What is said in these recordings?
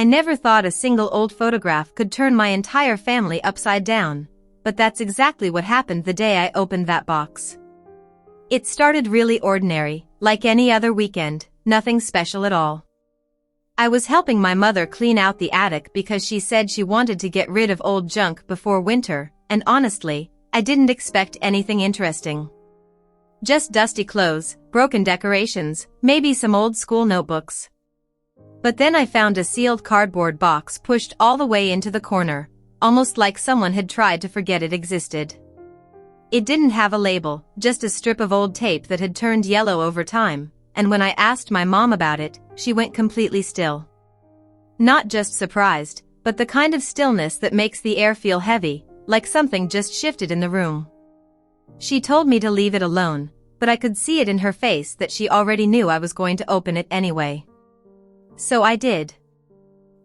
I never thought a single old photograph could turn my entire family upside down, but that's exactly what happened the day I opened that box. It started really ordinary, like any other weekend, nothing special at all. I was helping my mother clean out the attic because she said she wanted to get rid of old junk before winter, and honestly, I didn't expect anything interesting. Just dusty clothes, broken decorations, maybe some old school notebooks. But then I found a sealed cardboard box pushed all the way into the corner, almost like someone had tried to forget it existed. It didn't have a label, just a strip of old tape that had turned yellow over time, and when I asked my mom about it, she went completely still. Not just surprised, but the kind of stillness that makes the air feel heavy, like something just shifted in the room. She told me to leave it alone, but I could see it in her face that she already knew I was going to open it anyway. So I did.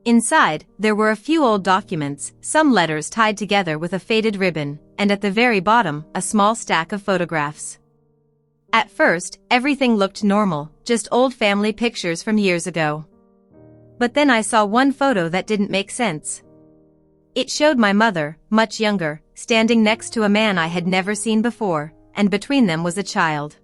Inside, there were a few old documents, some letters tied together with a faded ribbon, and at the very bottom, a small stack of photographs. At first, everything looked normal, just old family pictures from years ago. But then I saw one photo that didn't make sense. It showed my mother, much younger, standing next to a man I had never seen before, and between them was a child.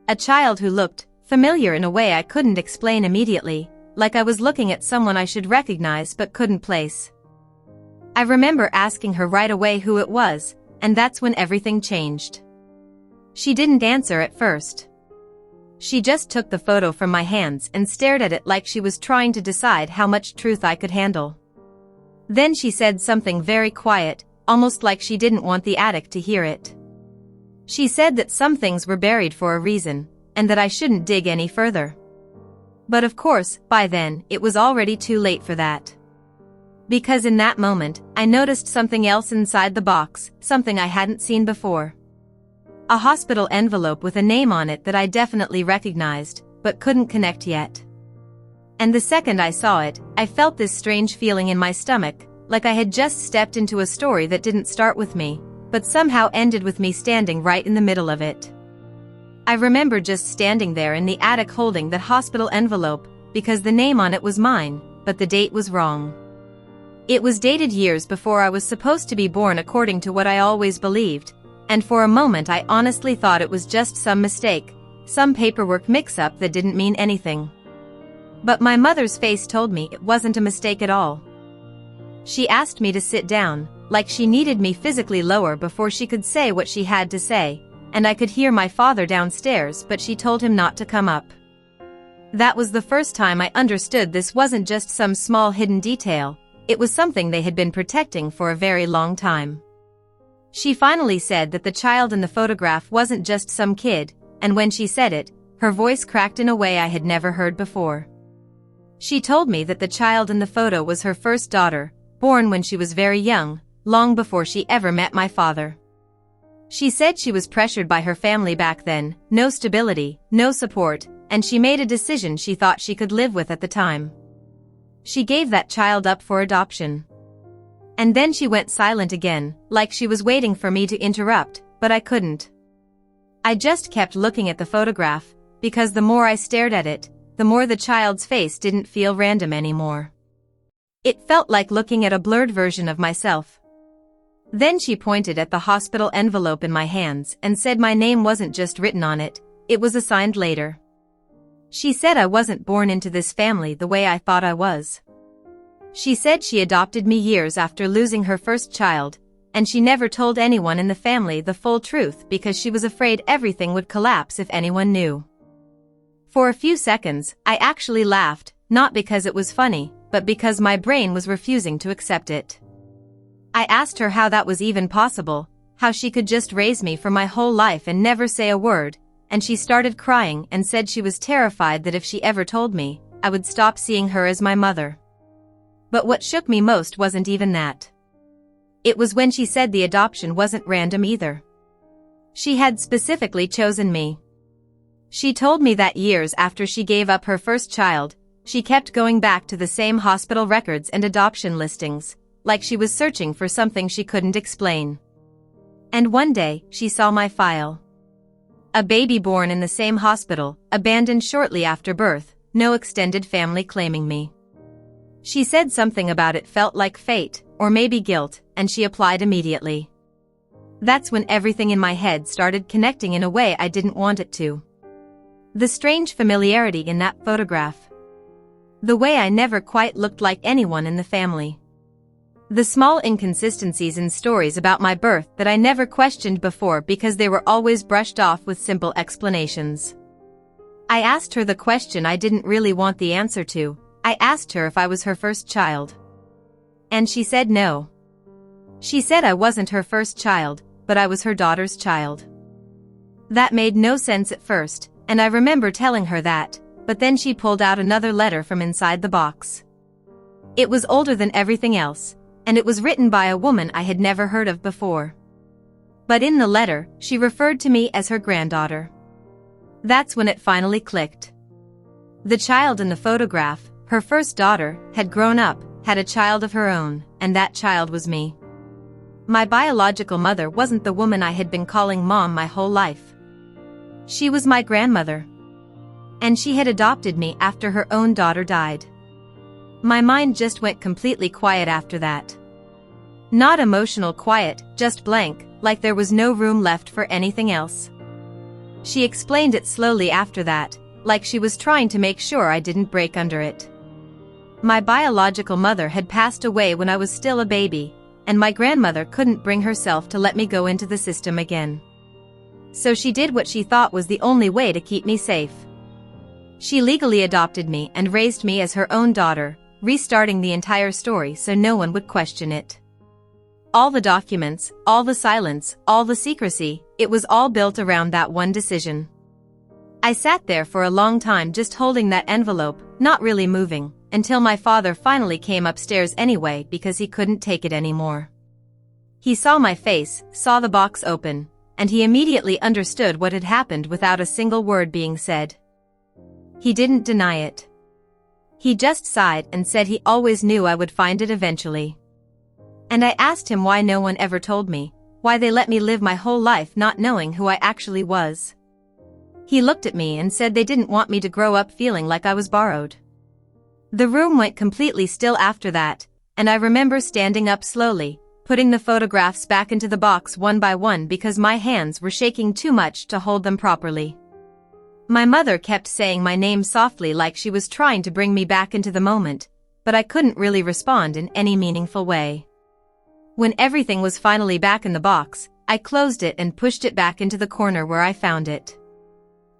A child who looked familiar in a way I couldn't explain immediately, like I was looking at someone I should recognize but couldn't place. I remember asking her right away who it was, and that's when everything changed. She didn't answer at first. She just took the photo from my hands and stared at it like she was trying to decide how much truth I could handle. Then she said something very quiet, almost like she didn't want the attic to hear it. She said that some things were buried for a reason, and that I shouldn't dig any further. But of course, by then, it was already too late for that. Because in that moment, I noticed something else inside the box, something I hadn't seen before. A hospital envelope with a name on it that I definitely recognized, but couldn't connect yet. And the second I saw it, I felt this strange feeling in my stomach, like I had just stepped into a story that didn't start with me, but somehow ended with me standing right in the middle of it. I remember just standing there in the attic holding that hospital envelope, because the name on it was mine, but the date was wrong. It was dated years before I was supposed to be born according to what I always believed, and for a moment I honestly thought it was just some mistake, some paperwork mix-up that didn't mean anything. But my mother's face told me it wasn't a mistake at all. She asked me to sit down, like she needed me physically lower before she could say what she had to say, and I could hear my father downstairs, but she told him not to come up. That was the first time I understood this wasn't just some small hidden detail, it was something they had been protecting for a very long time. She finally said that the child in the photograph wasn't just some kid, and when she said it, her voice cracked in a way I had never heard before. She told me that the child in the photo was her first daughter, born when she was very young, long before she ever met my father. She said she was pressured by her family back then, no stability, no support, and she made a decision she thought she could live with at the time. She gave that child up for adoption. And then she went silent again, like she was waiting for me to interrupt, but I couldn't. I just kept looking at the photograph, because the more I stared at it, the more the child's face didn't feel random anymore. It felt like looking at a blurred version of myself. Then she pointed at the hospital envelope in my hands and said my name wasn't just written on it, it was assigned later. She said I wasn't born into this family the way I thought I was. She said she adopted me years after losing her first child, and she never told anyone in the family the full truth because she was afraid everything would collapse if anyone knew. For a few seconds, I actually laughed, not because it was funny, but because my brain was refusing to accept it. I asked her how that was even possible, how she could just raise me for my whole life and never say a word, and she started crying and said she was terrified that if she ever told me, I would stop seeing her as my mother. But what shook me most wasn't even that. It was when she said the adoption wasn't random either. She had specifically chosen me. She told me that years after she gave up her first child, she kept going back to the same hospital records and adoption listings, like she was searching for something she couldn't explain. And one day, she saw my file. A baby born in the same hospital, abandoned shortly after birth, no extended family claiming me. She said something about it felt like fate, or maybe guilt, and she applied immediately. That's when everything in my head started connecting in a way I didn't want it to. The strange familiarity in that photograph. The way I never quite looked like anyone in the family. The small inconsistencies in stories about my birth that I never questioned before because they were always brushed off with simple explanations. I asked her the question I didn't really want the answer to. I asked her if I was her first child. And she said no. She said I wasn't her first child, but I was her daughter's child. That made no sense at first, and I remember telling her that, but then she pulled out another letter from inside the box. It was older than everything else, and it was written by a woman I had never heard of before. But in the letter, she referred to me as her granddaughter. That's when it finally clicked. The child in the photograph, her first daughter, had grown up, had a child of her own, and that child was me. My biological mother wasn't the woman I had been calling Mom my whole life. She was my grandmother. And she had adopted me after her own daughter died. My mind just went completely quiet after that. Not emotional quiet, just blank, like there was no room left for anything else. She explained it slowly after that, like she was trying to make sure I didn't break under it. My biological mother had passed away when I was still a baby, and my grandmother couldn't bring herself to let me go into the system again. So she did what she thought was the only way to keep me safe. She legally adopted me and raised me as her own daughter, restarting the entire story so no one would question it. All the documents, all the silence, all the secrecy, it was all built around that one decision. I sat there for a long time just holding that envelope, not really moving, until my father finally came upstairs anyway because he couldn't take it anymore. He saw my face, saw the box open, and he immediately understood what had happened without a single word being said. He didn't deny it. He just sighed and said he always knew I would find it eventually. And I asked him why no one ever told me, why they let me live my whole life not knowing who I actually was. He looked at me and said they didn't want me to grow up feeling like I was borrowed. The room went completely still after that, and I remember standing up slowly, putting the photographs back into the box one by one because my hands were shaking too much to hold them properly. My mother kept saying my name softly like she was trying to bring me back into the moment, but I couldn't really respond in any meaningful way. When everything was finally back in the box, I closed it and pushed it back into the corner where I found it.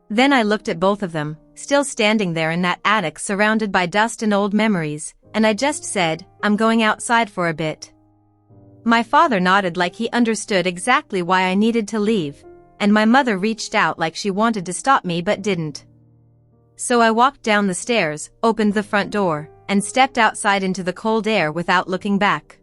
Then I looked at both of them, still standing there in that attic surrounded by dust and old memories, and I just said, "I'm going outside for a bit." My father nodded like he understood exactly why I needed to leave, and my mother reached out like she wanted to stop me but didn't. So I walked down the stairs, opened the front door, and stepped outside into the cold air without looking back.